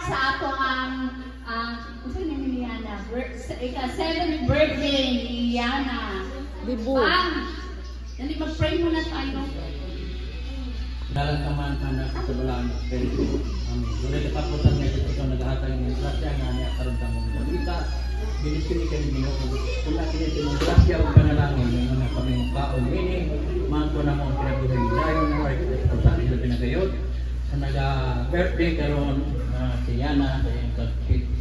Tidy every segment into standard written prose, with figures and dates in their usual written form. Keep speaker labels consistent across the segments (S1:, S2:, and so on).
S1: sa ato gusto ni Yana, ika-7th birthday ni Yana.
S2: Dibu.
S1: Dali mag-pray muna tayo.
S3: Dalam kaman anak sebelah Facebook. Amin. Boleh ketakutan nga ito nag-ahatag ng grasya nga niya karon sa mong balita. Binis kini kay Ginoo kung natin ito ng grasya ug panalangin ng mga pamimukhaon ini man ko na mo pinabuhay dayon na ay importante sa pinagayod. Sa naga-birthday karon si Yana sa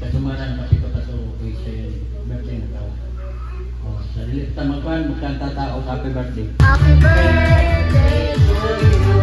S3: kasumaran kapito kaso sa birthday na tao. Sa dili ta magkan magkanta tao happy birthday.
S1: Happy birthday to you.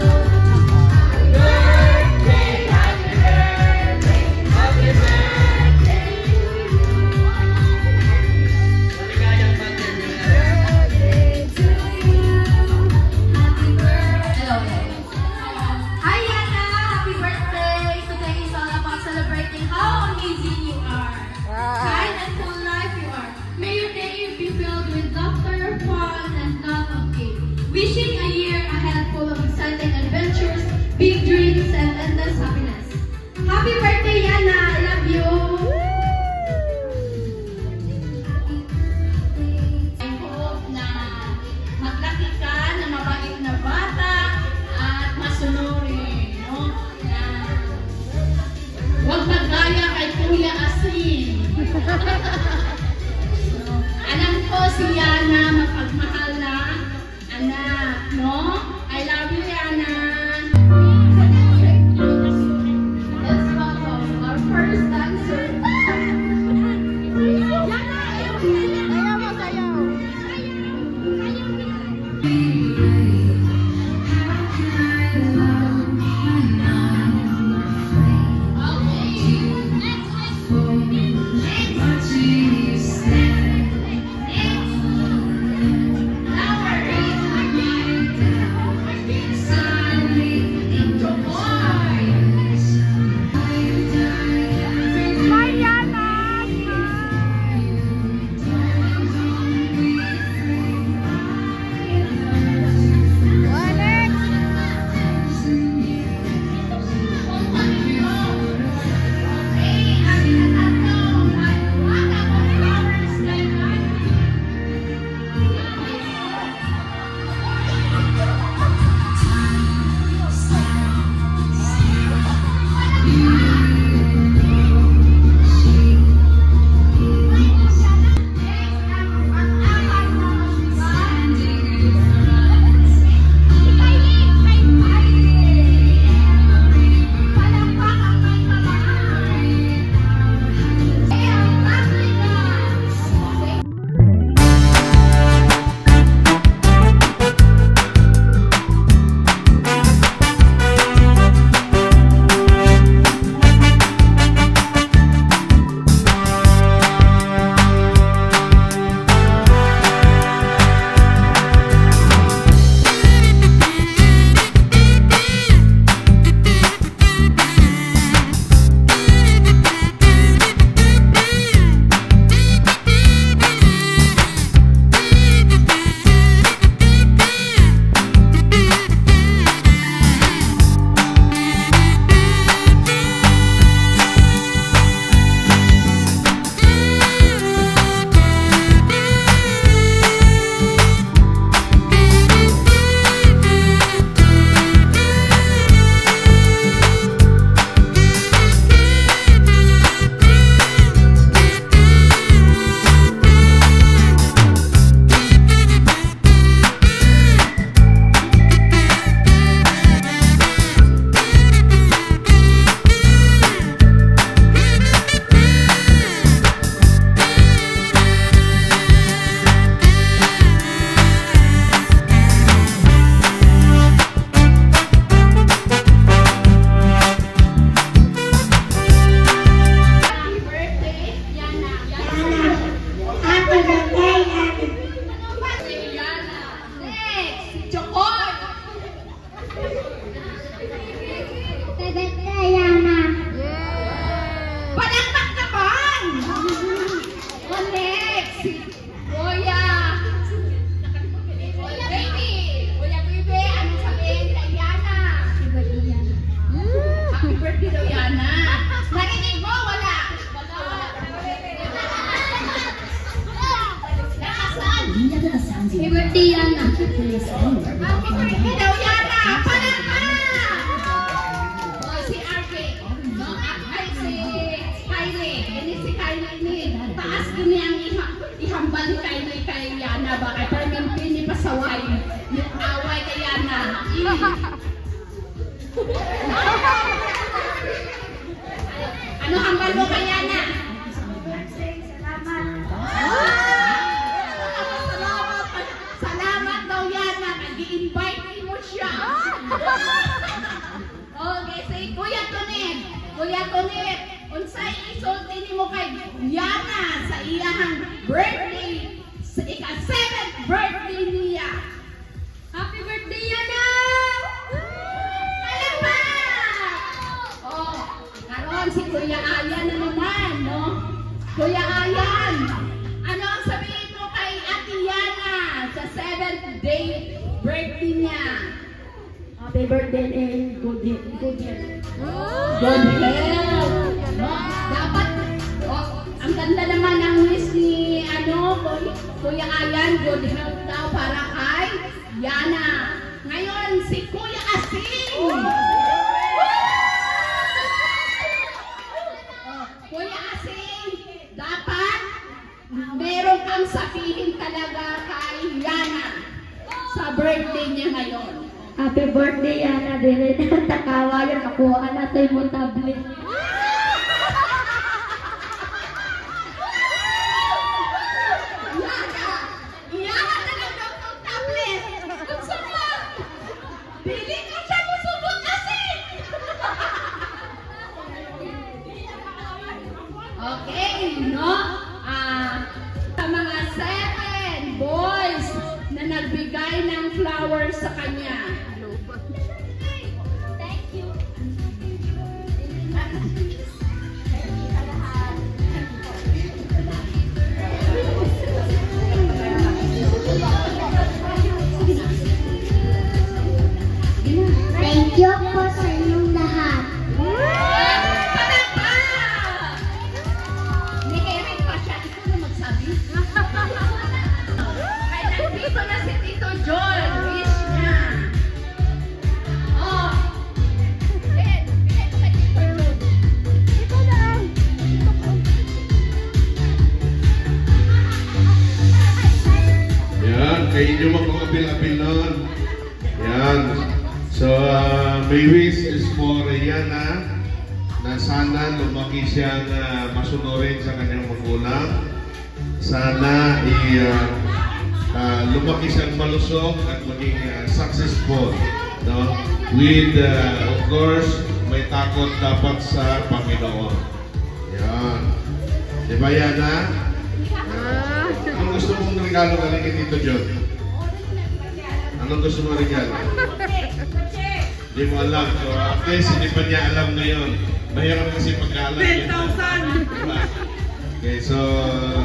S4: Wishing a year ahead full of exciting adventures, big dreams, and endless happiness. Happy birthday, Yana! I love you!
S1: I hope na maglaki ka na mabait na bata at masunurin, no? Huwag magaya kay Kuya Asin. Alam ko si Yana mapagmahal na anak, no? I love you, Yana.
S4: Let's welcome our first dancer. Yana!
S2: Ayaw mo, sayaw.
S4: birthday Yana.
S1: Ikaw Yana, palakpa! Si RK, no? Ay, si Kylie. Ini si Kylie ni. Taas ini ang ihambal ni Kylie kay Yana. Bakit? Pero hindi pasaway. Yung away kay Yana. Ano hambal mo kay Yana? Salamat daw Yana. Nag-i-invite mo siya. Okay, say Kuya Tonet. Kuya Tonet, unsay isulti nimo kay Yana sa iyang birthday, sa ika-7th birthday niya.
S4: Happy birthday Yana!
S1: Palakpak! Oh, karon si Kuya Ayan na naman, no? Kuya Ayan, ano ang sabihin mo kay Ate Yana sa 7th day birthday niya?
S2: Happy birthday and good health.
S1: Good health. No? Dapat, ang ganda naman ang wish ni Kuya Ayan, good health daw para kay Yana. Ngayon, si Kuya Asing. Kuya Asing, dapat meron kang sabihin talaga kay Yana sa birthday niya ngayon.
S2: Happy birthday, Yana. Dili na takawa yung kakuha natin mo tablet.
S1: Yana na lang daw ng tablet. Kung saan? Pili ka siya mo subot kasi. Okay, no? Sa mga 7 boys na nagbigay ng flowers sa kanya.
S4: Thank you.
S2: Thank you po sa inyong lahat.
S1: Palakpak! Ni Eric pa siya. Ikaw na magsabi. Ay, nandito na si Tito John. Wish niya. Oh. Ben, bigay ko kay Tito John.
S2: Ito na.
S5: Yan, kayo nyo magkakabil-abil nun. Yan. So, my wish is for Yana na sana lumaki siyang masunurin sa kanyang magulang. Sana lumaki siyang malusog at maging successful. No? With, of course, may takot dapat sa Panginoon. Yan. Diba, Yana? Anong gusto mong regalo galing kay Tito John? Anong gusto mong regalo? Hindi mo alam. So, at least hindi pa niya alam ngayon. Mahirap kasi pagkaalam niya. 10,000! Diba? Okay, so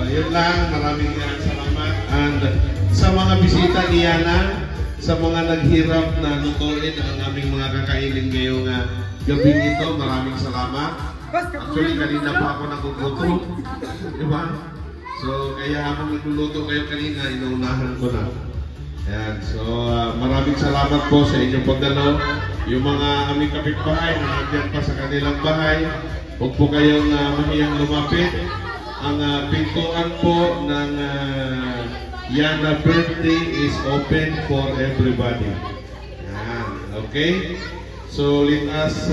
S5: yun lang. Maraming salamat. And sa mga bisita ni Yana, sa mga naghirap na lutuin ang aming mga kakainin ngayong gabing ito, maraming salamat. Actually, kanina pa ako nagugutom. Diba? So, kaya habang nagluluto kayo kanina, inuunahan ko na. Ayan. So, maraming salamat po sa inyong pagdalaw. Yung mga aming kapitbahay na nandiyan pa sa kanilang bahay, huwag po kayong mahiyang lumapit. Ang pintuan po ng Yana birthday is open for everybody. Ayan. Okay? So, let us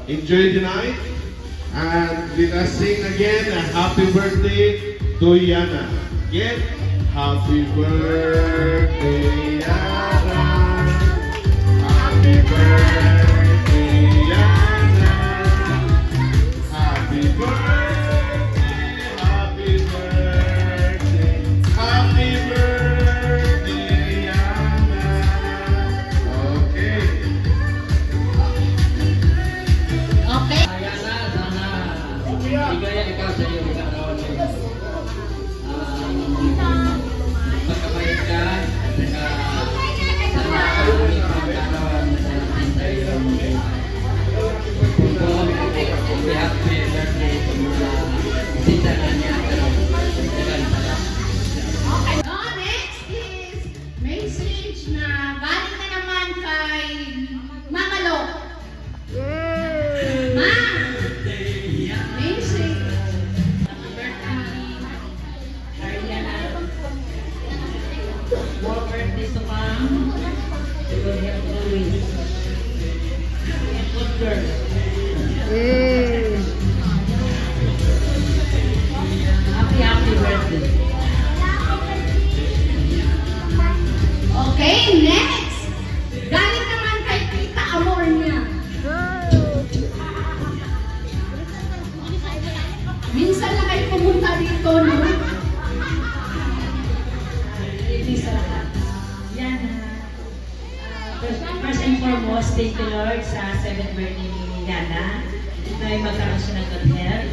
S5: enjoy the night. And let us sing again a happy birthday to Yana. Again, happy birthday, Yana. Happy birthday, Yana. Happy birthday, happy birthday, happy birthday, Yana. Okay.
S1: Okay.
S3: Yana, sana bigayan ikaw sa iyong kaarawan sa iyo. Pagkabait ka, at saka sana ang iyong kaarawan sa iyong happy birthday sa mga bisita na niya.
S1: Next is Minsan na kayo pumunta dito, no?
S6: Hindi sa lahat. Yan. First and foremost, thank you Lord sa 7th birthday ni Yana. Na ay magkaroon siya ng good health.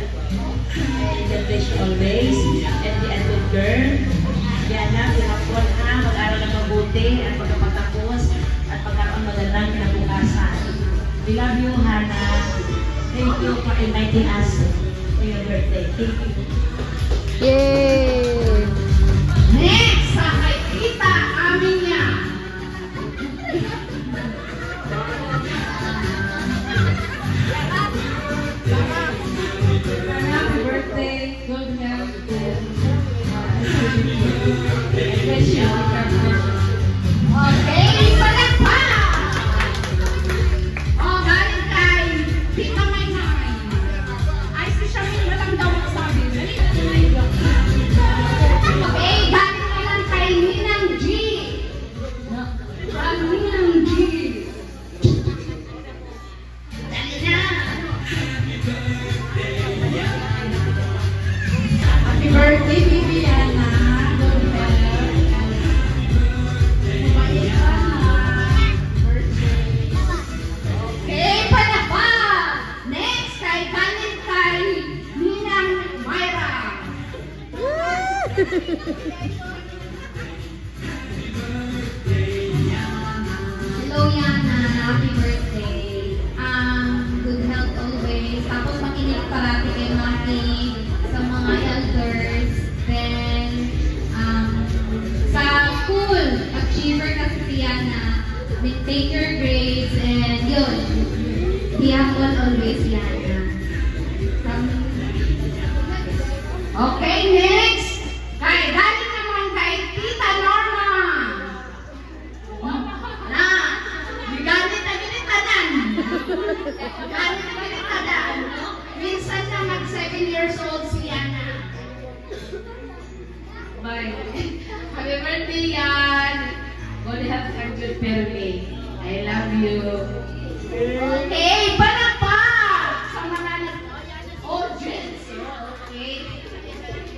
S6: And God bless you always. And be a good girl. Yana, pinapon ha, mag-aral na mabuti at pagkapatapos at pagkakaroon magandang kinabukasan. We love you, Hannah. Thank you for inviting us to your birthday. Thank you.
S2: Yay!
S1: Next, sa kay Tita Aminya.
S4: Happy birthday, good health,
S1: Okay, palakpak! Oh, galing kay Tita Maymay. Ay, si Shamil, walang daw magsabi. Okay, galing naman kay Ninang G. From Ninang G. Dali na! Happy birthday, Bibiana. Good health. Mabait ka na. Birthday. Okay, palakpak! Next, galing kay Ninang Myra.
S2: Hello, Yana. Happy birthday. Good health always. Tapos makinig parati kay Maki sa mga elders. Then, sa school, achiever kasi si Yana. Maintain your grades and yun. Be humble always, Yana.
S1: Okay, next. Galing naman kay Tita Norma. Na, galit na ginitanan. Galit na ginitanan. Minsan na mag 7 years old si Yana. Bye. Happy birthday, Yan. God have a good birthday. I love you. Okay, palakpak sa mga audience. Okay.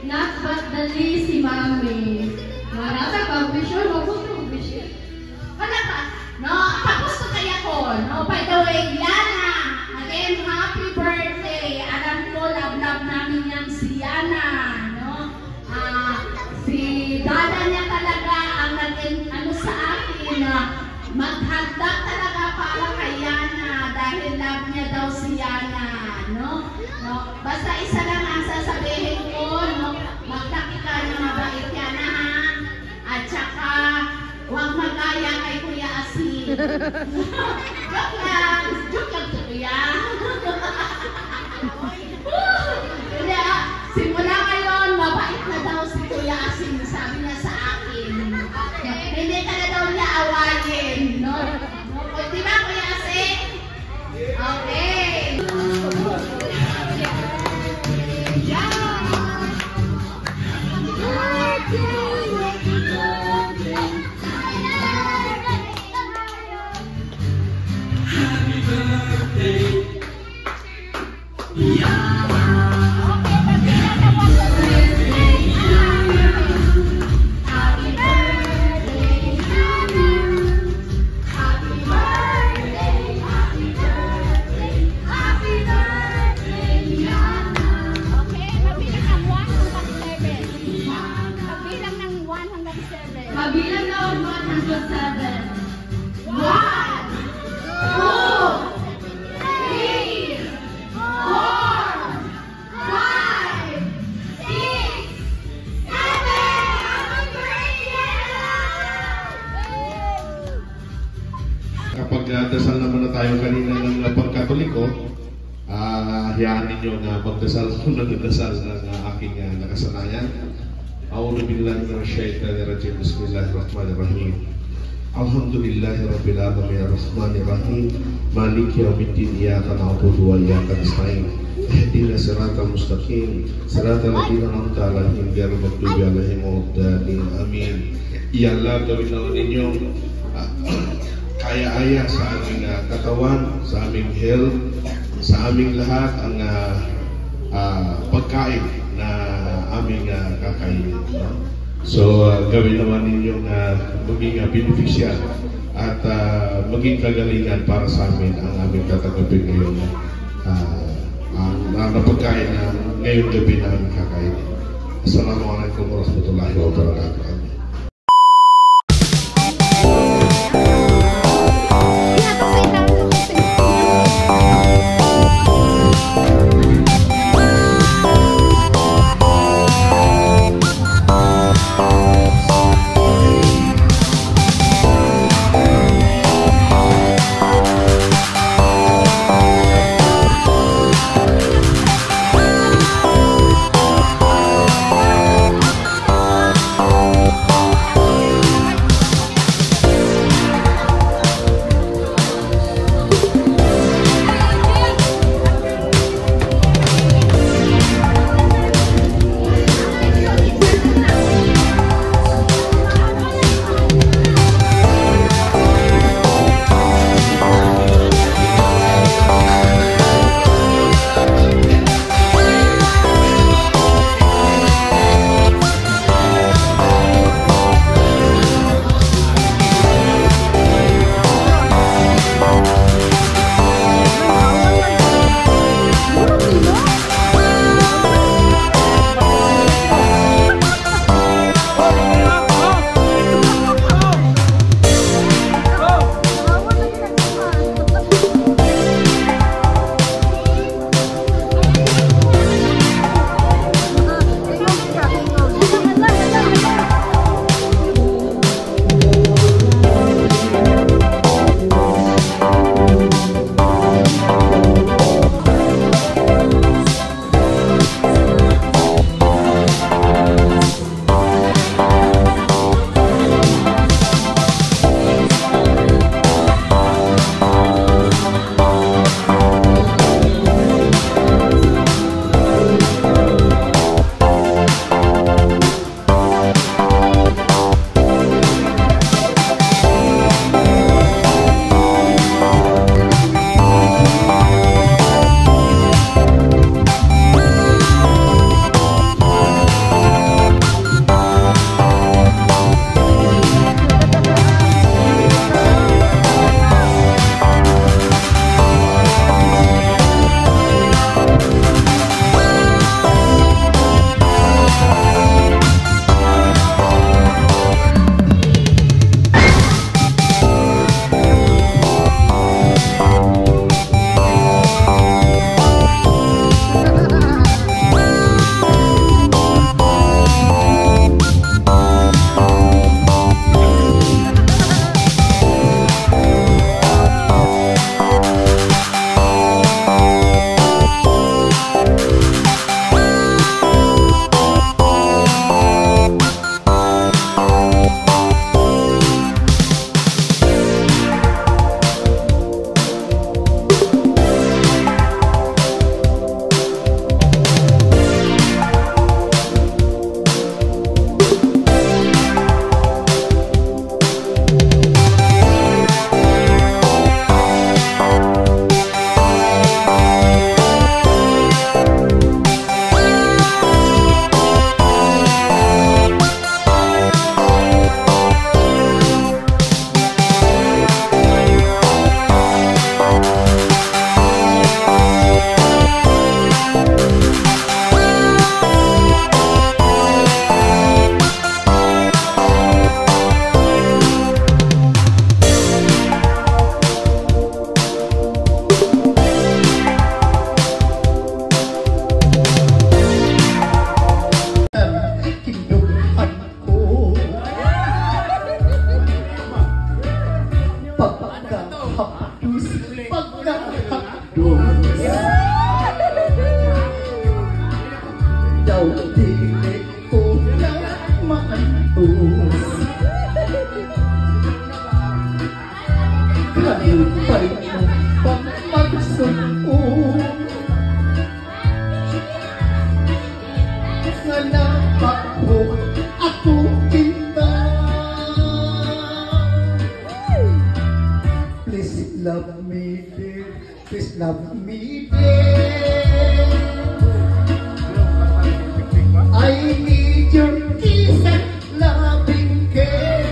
S4: Not but the least, si Mami. Marasa pag-vision, ako pag-vision.
S1: Palakpak. No, tapos na kaya ko. No, by the way, Yana. Again, happy birthday. Alam ko, love namin yan si Yana. No? Si Dada niya talaga ang naging sa akin na maghanda talaga para kay Yana dahil love niya daw si Yana. No? No? Basta isa lang ang sasabihin ko, no? Magtaki ka na mabait yan, ha? At saka, huwag magaya kay Kuya Asin. Joke lang to Kuya. Kaya, simula ngayon, mabait na daw si Kuya Asin, sabi niya sa akin. Hindi ka na daw niya awayin, no? Di ba, Kuya Asin? Okay.
S4: Kabilang na 107.
S1: 1, 2, 3, 4, 5, 6, 7, 8, 9, 10.
S5: Kapag dasal naman na tayo kanina ng pagkatoliko, hayaan ninyo na magdasal kung nagdasal ng aking nakasanayan. A'udhu billahi minasyaitanir rajim. Bismillahirrahmanirrahim. Alhamdulillahi rabbil alamin arrahmanir rahim maliki yaumiddin iyyaka na'budu wa iyyaka nasta'in ihdinas siratal mustaqim siratal ladzina an'amta 'alaihim ghairil maghdubi 'alaihim waladdallin amin. Ya Allah, gawin naman ninyo kaya-aya sa aming katawan, sa aming health, sa aming lahat ang pagkain So, gawin naman ninyong maging beneficial at maging kagalingan para sa amin ang aming tatanggapin ngayon ang napagkain na ngayong gabi na aming kakain. Assalamualaikum warahmatullahi wabarakatuh.
S7: Love me, dear. Please love me, dear. I need your kiss and care.